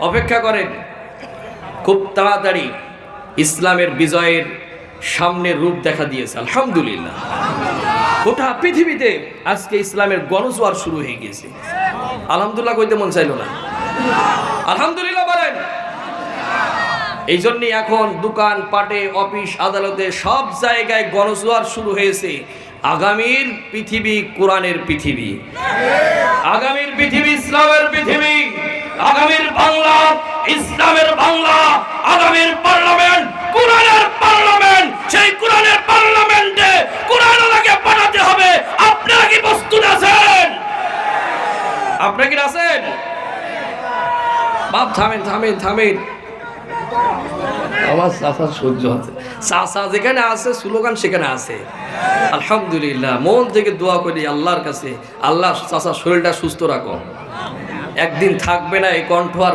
অপেক্ষা করেন, খুব তাড়াতাড়ি ইসলামের বিজয়ের সামনের রূপ দেখা দিয়েছে। আলহামদুলিল্লাহ, গোটা পৃথিবীতে আজকে ইসলামের গণজোয়ার শুরু হয়ে গিয়েছে। আলহামদুলিল্লাহ কইতে মন চাইল না? আলহামদুলিল্লাহ বলেন। এই জন্যই এখন দোকান পাটে, অফিস আদালতে সব জায়গায় গণজোয়ার শুরু হয়েছে। আগামীর পৃথিবী কোরআনের পৃথিবী, আগামীর পৃথিবী ইসলামের পৃথিবী, আগামীর বাংলা ইসলামের বাংলা, আগামীর পার্লামেন্ট কোরআনের পার্লামেন্ট। সেই কোরআনের পার্লামেন্টে কোরআন আলাকে পাঠাতে হবে। আপনারা কি প্রস্তুত আছেন? আপনারা কি আছেন? বাপ থামেন থামেন থামেন, আমার চাচা সহ্য আছে, চাচা যেখানে আছে স্লোগান সেখানে আছে। আলহামদুলিল্লাহ, মন থেকে দোয়া করি আল্লাহর কাছে, আল্লাহ চাচা শরীরটা সুস্থ রাখো। একদিন থাকবে না এই কণ্ঠ আর।